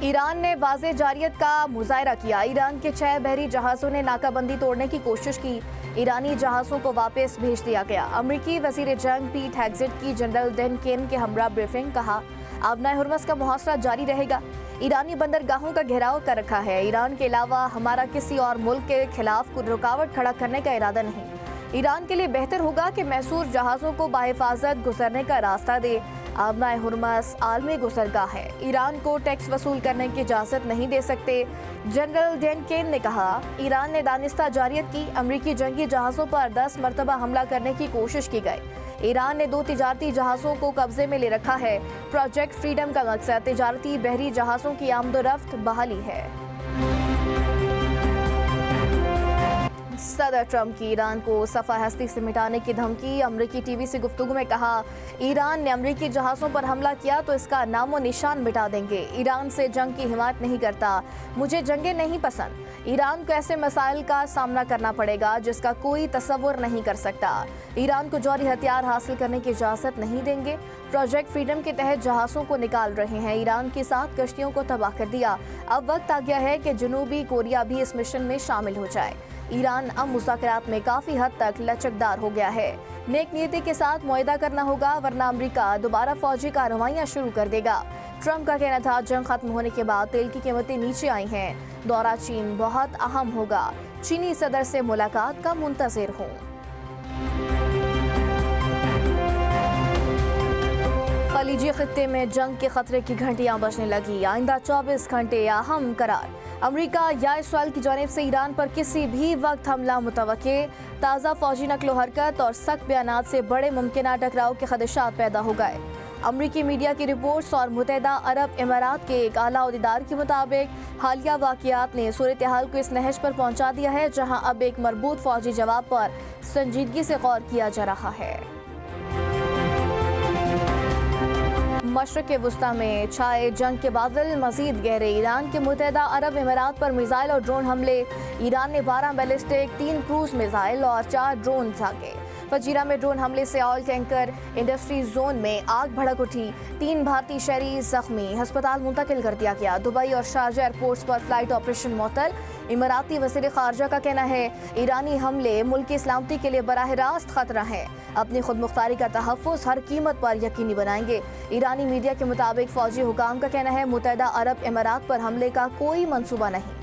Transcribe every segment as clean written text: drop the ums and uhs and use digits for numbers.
Iran ने वाज़े जारियत का मुजाहरा किया। ईरान के 6 बहरी जहाज़ों ने नाकाबंदी तोड़ने की कोशिश की। ईरानी जहाज़ों को वापस भेज दिया गया। अमरीकी वज़ीर जंग पीट हेग्सेट की जनरल डैन केन के हमरा ब्रीफिंग। कहा, आबनाए हुर्मस का मुहासरा जारी रहेगा। ईरानी बंदरगाहों का घेराव कर रखा है। ईरान के अलावा हमारा किसी और मुल्क के खिलाफ कोई रुकावट खड़ा करने का इरादा नहीं। ईरान के लिए बेहतर होगा कि मैसूर जहाज़ों को बाहिफाजत गुजरने का रास्ता दे। आबनाए हुर्मस आलमी गुजरगाह है। ईरान को टैक्स वसूल करने की इजाज़त नहीं दे सकते। जनरल डैन केन ने कहा, ईरान ने दानिस्ता जारियत की। अमरीकी जंगी जहाज़ों पर 10 मरतबा हमला करने की कोशिश की गई। ईरान ने 2 तिजारती जहाज़ों को कब्जे में ले रखा है। प्रोजेक्ट फ्रीडम का मकसद तिजारती बहरी जहाज़ों की आमदोरफ्त बहाली है। सदर ट्रंप की ईरान को सफ़ा हस्ती से मिटाने की धमकी। अमरीकी टीवी से गुफ्तगू में कहा, ईरान ने अमरीकी जहाज़ों पर हमला किया तो इसका नामो निशान मिटा देंगे। ईरान से जंग की हिमायत नहीं करता। मुझे जंगें नहीं पसंद। ईरान को ऐसे मसाइल का सामना करना पड़ेगा जिसका कोई तसव्वुर नहीं कर सकता। ईरान को जौहरी हथियार हासिल करने की इजाज़त नहीं देंगे। प्रोजेक्ट फ्रीडम के तहत जहाज़ों को निकाल रहे हैं। ईरान की 7 कश्तियों को तबाह कर दिया। अब वक्त आ गया है कि जनूबी कोरिया भी इस मिशन में शामिल हो जाए। ईरान अब मुज़ाकरात में काफ़ी हद तक लचकदार हो गया है। नेक नीयती के साथ मुआहदा करना होगा, वरना अमेरिका दोबारा फौजी कार्रवाइयाँ शुरू कर देगा। ट्रंप का कहना था, जंग खत्म होने के बाद तेल की कीमतें नीचे आई हैं। दौरा चीन बहुत अहम होगा। चीनी सदर से मुलाकात का मुंतज़िर हूँ। खलीजी खित्ते में जंग के खतरे की घंटियां बजने लगी। आइंदा 24 घंटे अहम करार। अमेरिका या इसराइल की जानिब से ईरान पर किसी भी वक्त हमला मुतवक्के। ताज़ा फौजी नकलो हरकत और सख्त बयानात से बड़े मुमकिन टकराव के खदशात पैदा हो गए। अमरीकी मीडिया की रिपोर्ट्स और मुत्तहदा अरब इमारात के एक आला अहदेदार के मुताबिक हालिया वाक़यात ने सूरत हाल को इस नहज पर पहुँचा दिया है जहाँ अब एक मरबूत फौजी जवाब पर संजीदगी से गौर किया जा रहा है। मशरक़ वुस्ता में छाए जंग के बादल मजीद गहरे। ईरान के मुत्तहदा अरब इमारात पर मिसाइल और ड्रोन हमले। ईरान ने 12 बैलिस्टिक, 3 क्रूज मिसाइल और 4 ड्रोन दागे। फजीरा में ड्रोन हमले से ऑयल टैंकर इंडस्ट्री जोन में आग भड़क उठी। 3 भारतीय शहरी जख्मी, अस्पताल मुंतकिल कर दिया गया। दुबई और शारजा एयरपोर्ट्स पर फ्लाइट ऑपरेशन मुअत्तल। इमाराती वज़ीर ख़ारजा का कहना है, ईरानी हमले मुल्क की सलामती के लिए बराह रास्त खतरा है। अपनी खुद मुख्तारी का तहफ़्फ़ुज़ हर कीमत पर यकीनी बनाएंगे। ईरानी मीडिया के मुताबिक फौजी हुकाम का कहना है, मुत्तहदा अरब इमारात पर हमले का कोई मंसूबा नहीं।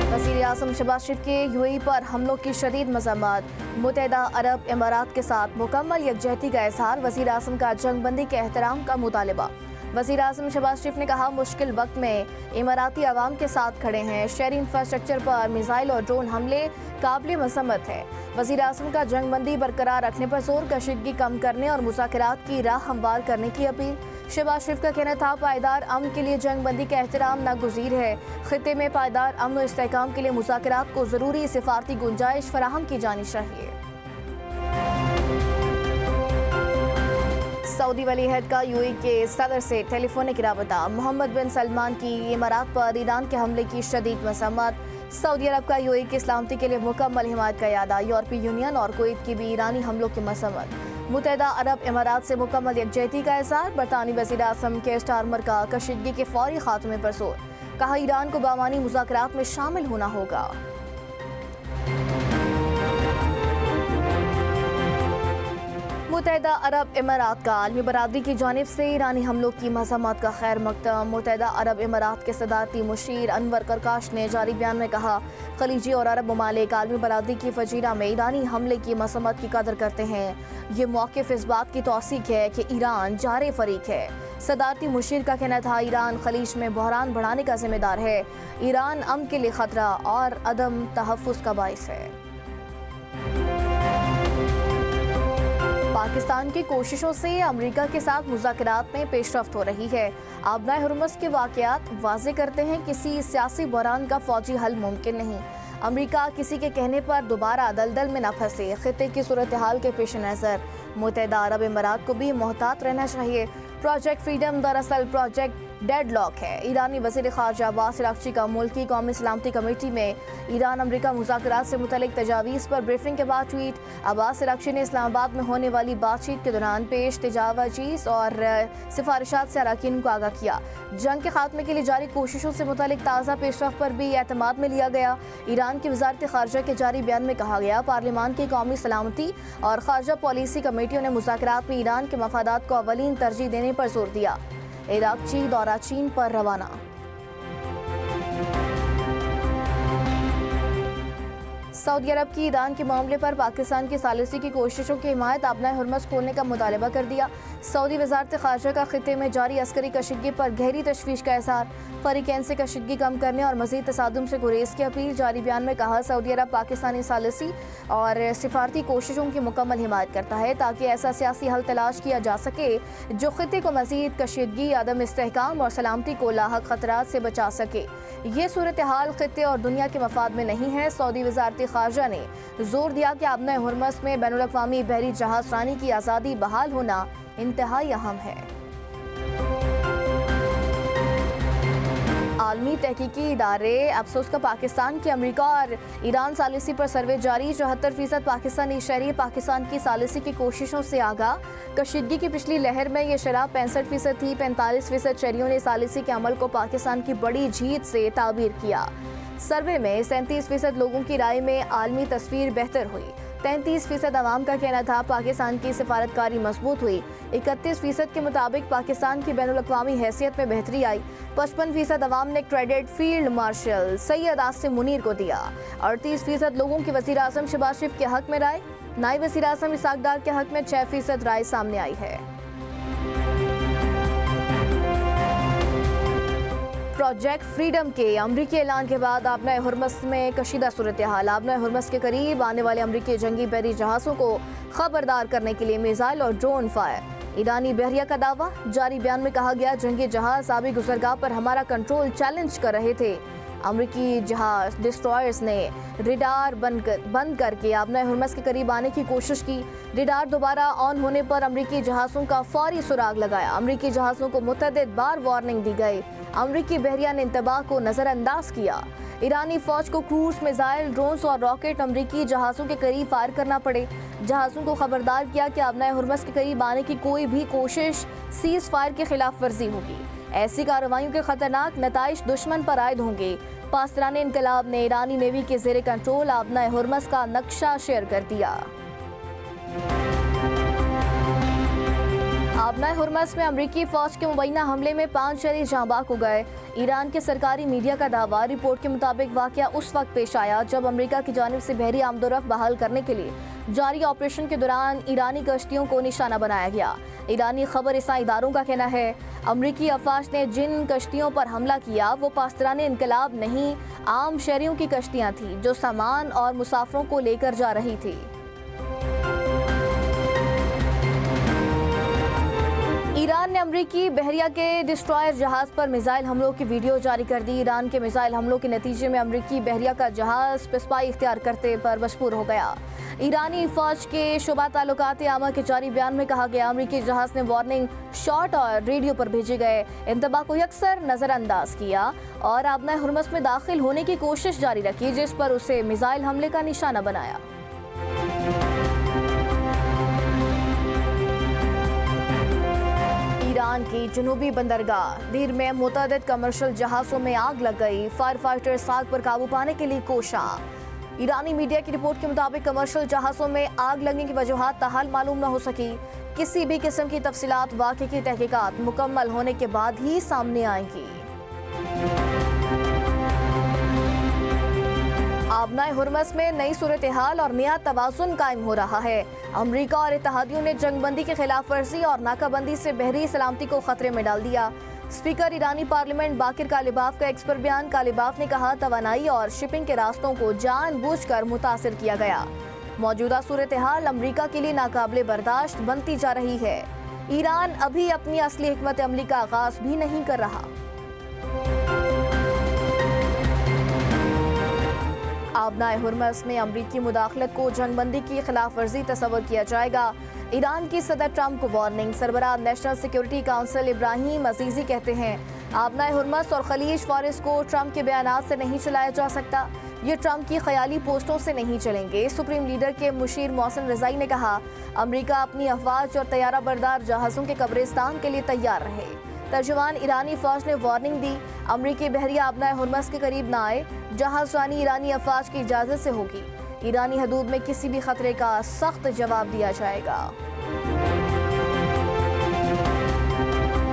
वज़ीर आज़म शहबाज शरीफ के यूएई पर हमलों की शदीद मज़म्मत। मुत्तहदा अरब इमारात के साथ मुकम्मल यकजहती का इज़हार। वज़ीर आज़म का जंगबंदी के एहतराम का मुतालबा। वज़ीर आज़म शहबाज शरीफ ने कहा, मुश्किल वक्त में इमाराती अवाम के साथ खड़े हैं। शहरी इंफ्रास्ट्रक्चर पर मिसाइल और ड्रोन हमले काबिल मज़म्मत है। वज़ीर आज़म का जंगबंदी बरकरार रखने पर जोर, कशीदगी कम करने और मुज़ाकरात की राह हमवार करने की अपील। शहबाज शरीफ का कहना था, पायदार अमन के लिए जंगबंदी का एहतराम नागुज़ीर है। खित्ते में पायदार अमन और इस्तेहकाम के लिए मुज़ाकरात को ज़रूरी सिफारती गुंजाइश फराहम की जानी चाहिए। सऊदी वली अहद का यूएई के सदर से टेलीफोनिक राबता। मोहम्मद बिन सलमान की इमारात पर ईरान के हमले की शदीद मज़म्मत। सऊदी अरब का यूएई की सलामती के लिए मुकम्मल हिमायत का इरादा। यूरोपीय यूनियन और कुवैत की भी ईरानी हमलों की मज़म्मत। मुत्तहदा अरब इमारात से मुकम्मल यकजहती का इज़हार। बरतानी वज़ीर आज़म के स्टारमर का कशीदगी के फौरी खात्मे पर जोर। कहा, ईरान को बामानी मुज़ाकरात में शामिल होना होगा। मुत्तहदा अरब इमारात का आलमी बरादरी की जानिब से ईरानी हमलों की मज़म्मत का खैर मकदम। मुत्तहदा अरब इमारात के सदारती मुशीर अनवर करकाश ने जारी बयान में कहा, खलीजी और अरब ममालिक आलमी बरादरी की फजीरा में ईरानी हमले की मज़म्मत की कदर करते हैं। ये मौक़िफ़ इस बात की तौसीक है कि ईरान जारे फरीक है। सदारती मुशीर का कहना था, ईरान खलीज में बहरान बढ़ाने का जिम्मेदार है। ईरान अमन के लिए खतरा और अदम तहफ़्फ़ुज़ का बाइस है। पाकिस्तान की कोशिशों से अमेरिका के साथ मुज़ाकरात में पेशरफ्त हो रही है। आबनाए हुर्मस के वाक़यात वाज़े करते हैं, किसी सियासी बहरान का फ़ौजी हल मुमकिन नहीं। अमेरिका किसी के कहने पर दोबारा दलदल में न फंसे। खित्ते की सूरत हाल के पेश नज़र मुत्तहदा अरब इमारात को भी मोहतात रहना चाहिए। प्रोजेक्ट फ्रीडम दरअसल प्रोजेक्ट डेडलॉक है। ईरानी वज़ीर ख़ारजा अब्बास अराग़ची का मुल्की कौमी सलामती कमेटी में ईरान अमरीका मुज़ाकरात से मुतल्लिक़ तजावीज़ पर ब्रीफिंग के बाद ट्वीट। अब्बास अराग़ची ने इस्लामाबाद में होने वाली बातचीत के दौरान पेश तजावीज़ और सिफारिशात से अरकान को आगाह किया। जंग के खात्मे के लिए जारी कोशिशों से मुतल्लिक़ ताज़ा पेशरफ़्त पर भी एतमाद में लिया गया। ईरान की वज़ारत ख़ारजा के जारी बयान में कहा गया, पार्लियामान की कौमी सलामती और ख़ारजा पॉलिसी कमेटियों ने मुज़ाकरात में ईरान के मफादात को अवलीन तरजीह देने पर जोर दिया। अराग़ची दौरा चीन पर रवाना। सऊदी अरब की ईरान के मामले पर पाकिस्तान की सालिसी की कोशिशों की हिमायत, आबना हुर्मुज़ खोलने का मुतालबा कर दिया। सऊदी वज़ारत ख़ारजा का ख़ित्ते में जारी अस्करी कशीदगी पर गहरी तशवीश का इज़हार, फ़रीक़ैन से कशीदगी कम करने और मज़ीद तसादुम से गुरेज़ की अपील। जारी बयान में कहा, सऊदी अरब पाकिस्तानी सालिसी और सिफारती कोशिशों की मुकम्मल हिमायत करता है ताकि ऐसा सियासी हल तलाश किया जा सके जो ख़ित्ते को मज़ीद कशीदगी, अदम इस्तेहकाम और सलामती को लाहक ख़तरात से बचा सके। ये सूरत हाल ख़ित्ते और दुनिया के मफाद में नहीं है। सऊदी वज़ारत ख़ारजा ने जोर दिया कि आबना हुर्मुज़ में बैनुल-अक़वामी बहरी जहाज़ रानी की आज़ादी बहाल होना इंतहाई अहम है। आलमी तहकीकी इदारे अफसोस का पाकिस्तान की अमेरिका और ईरान सालिसी पर सर्वे जारी। 74% पाकिस्तानी शहरी पाकिस्तान की सालिसी की कोशिशों से आगाह। कशीदगी की पिछली लहर में ये शरह 65% थी। 45% शहरियों ने सालिसी के अमल को पाकिस्तान की बड़ी जीत से ताबीर किया। सर्वे में 37% लोगों की राय में आलमी तस्वीर बेहतर हुई। 33% अवाम का कहना था पाकिस्तान की सिफारतकारी मजबूत हुई। 31% के मुताबिक पाकिस्तान की बैनुल-अक़वामी हैसियत में बेहतरी आई। 55% अवाम ने credit field marshal Syed Asim Munir को दिया। 38% लोगों की वज़ीर आज़म शहबाज शरीफ के हक में राय। नायब वज़ीर आज़म इसहाक़ डार के हक में 6% राय सामने आई है। प्रोजेक्ट फ्रीडम के अमरीकी ऐलान के बाद आबना हुर्मुज़ में कशीदा सूरत हाल। आबना हुर्मुज़ के करीब आने वाले अमरीकी जंगी बहरी जहाज़ों को खबरदार करने के लिए मिसाइल और ड्रोन फायर। ईरानी बहरिया का दावा। जारी बयान में कहा गया, जंगी जहाज़ आबी गुज़रगाह पर हमारा कंट्रोल चैलेंज कर रहे थे। अमरीकी जहाज डिस्ट्रॉयर्स ने रेडार बंद करके आबना हुर्मुज़ के करीब आने की कोशिश की। रेडार दोबारा ऑन होने पर अमरीकी जहाज़ों का फौरी सुराग लगाया। अमरीकी जहाज़ों को मुतअद्दिद बार वार्निंग दी गई। अमरीकी बहरिया ने इंतबाह को नज़रअंदाज किया। ईरानी फ़ौज को क्रूज़ मिसाइल, ड्रोन्स और रॉकेट अमरीकी जहाज़ों के करीब फायर करना पड़े। जहाज़ों को खबरदार किया कि आबना हुर्मुज़ के करीब आने की कोई भी कोशिश सीज़ फायर की खिलाफ वर्जी होगी। ऐसी कार्रवाइयों के खतरनाक नताइज दुश्मन पर आयद होंगे। पासरान इनकलाब ने ईरानी नेवी के ज़ेरे कंट्रोल आबना हुर्मुज़ का नक्शा शेयर कर दिया। आबना हुर्मुज़ में अमरीकी फ़ौज के मुबैना हमले में 5 शहरी जांबाक हो गए। ईरान के सरकारी मीडिया का दावा। रिपोर्ट के मुताबिक वाक़या उस वक्त पेश आया जब अमरीका की जानिब से बहरी आमदोरफ्त बहाल करने के लिए जारी ऑपरेशन के दौरान ईरानी कश्तियों को निशाना बनाया गया। ईरानी खबर रसां इदारों का कहना है, अमरीकी अफवाज ने जिन कश्तियों पर हमला किया वो पासरान इनकलाब नहीं, आम शहरियों की कश्तियाँ थीं जो सामान और मुसाफिरों को लेकर जा रही थी। ईरान ने अमरीकी बहरिया के डिस्ट्रॉयर जहाज़ पर मिसाइल हमलों की वीडियो जारी कर दी। ईरान के मिसाइल हमलों के नतीजे में अमरीकी बहरिया का जहाज़ पिस्पाई इख्तियार करते पर मजबूर हो गया। ईरानी फ़ौज के शुबा ताल्लुकात आमा के जारी बयान में कहा गया, अमरीकी जहाज़ ने वार्निंग शॉट और रेडियो पर भेजे गए इंतबाह को यकसर नज़रअंदाज किया और आबना हुर्मुज़ में दाखिल होने की कोशिश जारी रखी, जिस पर उसे मिसाइल हमले का निशाना बनाया। ईरान की जनूबी बंदरगाह दीर में मुतअद्दिद कमर्शियल जहाज़ों में आग लग गई। फायर फाइटर्स आग पर काबू पाने के लिए कोशां। ईरानी मीडिया की रिपोर्ट के मुताबिक कमर्शियल जहाज़ों में आग लगने की वजूहात ताहाल मालूम न हो सकी। किसी भी किस्म की तफसीलात वाक़े की तहकीकात मुकम्मल होने के बाद ही सामने आएंगी। आबना हुर्मुज़ में नई सूरत हाल और नया तवाज़ुन कायम हो रहा है। अमरीका और इत्तेहादियों ने जंगबंदी की खिलाफ वर्जी और नाकाबंदी से बहरी सलामती को खतरे में डाल दिया। स्पीकर ईरानी पार्लियामेंट बाकिर कालिबाफ का एक्सपर बयान। कालिबाफ ने कहा, तवानाई और शिपिंग के रास्तों को जानबूझकर मुतासिर किया गया। मौजूदा सूरत हाल अमरीका के लिए नाकाबिले बर्दाश्त बनती जा रही है। ईरान अभी अपनी असली हिकमत अमली का आगाज भी नहीं कर रहा। आबना हुर्मुज़ में अमरीकी मुदाखलत को जंगबंदी की खिलाफ वर्जी तस्वर किया जाएगा। ईरान की सदर ट्रंप को वार्निंग। सरबराह national security council Ibrahim Azizi कहते हैं आबनाए हुर्मस और खलीज फारिस को ट्रंप के बयानात से नहीं चलाया जा सकता। ये ट्रंप की ख्याली पोस्टों से नहीं चलेंगे। सुप्रीम लीडर के मुशीर मोहसिन रजाई ने कहा अमेरिका अपनी अफवाज और तैयारा बरदार जहाज़ों के कब्रिस्तान के लिए तैयार रहे। तर्जुमान ईरानी फौज ने वार्निंग दी अमेरिकी बहरिया आबनाए हुर्मस के करीब न आए। जहाज़रानी ईरानी अफवाज की इजाज़त से होगी। ईरानी हदूद में किसी भी खतरे का सख्त जवाब दिया जाएगा।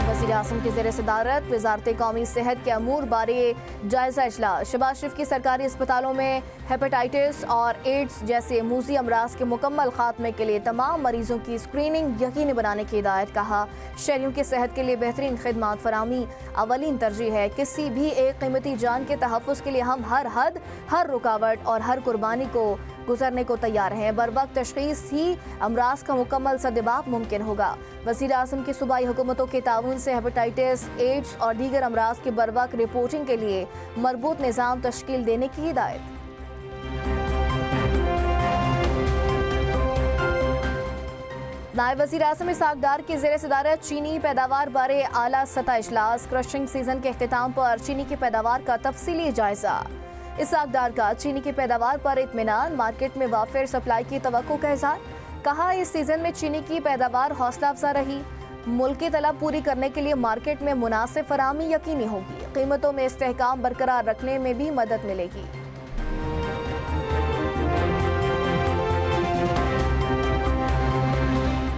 वज़ीर आज़म की ज़ेर सदारत वज़ारत कौमी सेहत के अमूर बारे जायज़ा इजलास। शहबाज शरीफ की सरकारी अस्पतालों में हेपेटाइटिस और एड्स जैसे मूजी अमराज के मुकम्मल खात्मे के लिए तमाम मरीजों की स्क्रीनिंग यकीनी बनाने की हिदायत। कहा शहरियों की सेहत के लिए बेहतरीन खिदमात फराहमी अवलीन तरजीह है। किसी भी एक कीमती जान के तहफ़्फ़ुज़ के लिए हम हर हद, हर रुकावट और हर कुर्बानी को गुजरने को तैयार हैं। बरवक्त तशख़ीस ही अमराज का मुकम्मल सद्दबाब मुमकिन होगा। वज़ीर आज़म की सूबाई हुकूमतों के ताउन से हेपेटाइटिस, एड्स और दीगर अमराज की बरवक्त रिपोर्टिंग के लिए मरबूत निज़ाम तश्कील देने की हिदायत। नायब वज़ीर आज़म इसहाक़ डार की ज़ेर सदारत चीनी पैदावार बारे आला सतह इजलास। क्रशिंग सीजन के अख्तिताम पर चीनी की पैदावार का तफसीली जायजा। इसहाक़ डार का चीनी की पैदावार पर इत्मीनान। मार्केट में वाफिर सप्लाई की तवक्को का इज़हार। कहा इस सीजन में चीनी की पैदावार हौसला अफजा रही। मुल्क की तलब पूरी करने के लिए मार्केट में मुनासिब फराहमी यकीनी होगी। कीमतों में इस्तेहकाम बरकरार रखने में भी मदद मिलेगी।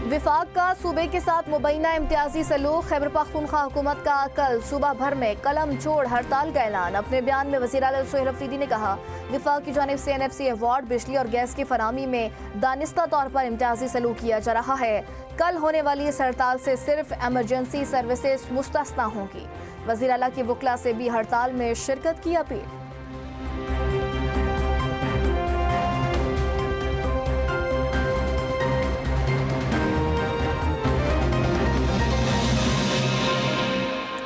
विफाक का सूबे के साथ मुबैना इम्तियाजी सलूक। खैबर पख्तूनख्वा हुकूमत का कल सूबा भर में कलम छोड़ हड़ताल का ऐलान। अपने बयान में वज़ीर आला सुहेल अफरीदी ने कहा विफाक की जानिब से NFC अवार्ड बिजली और गैस की फराहमी में दानिस्ता तौर पर इम्तियाजी सलूक किया जा रहा है। कल होने वाली इस हड़ताल से सिर्फ एमरजेंसी सर्विसेज मुस्तस्ना होंगी। वज़ीर आला की वकला से भी हड़ताल में शिरकत की अपील।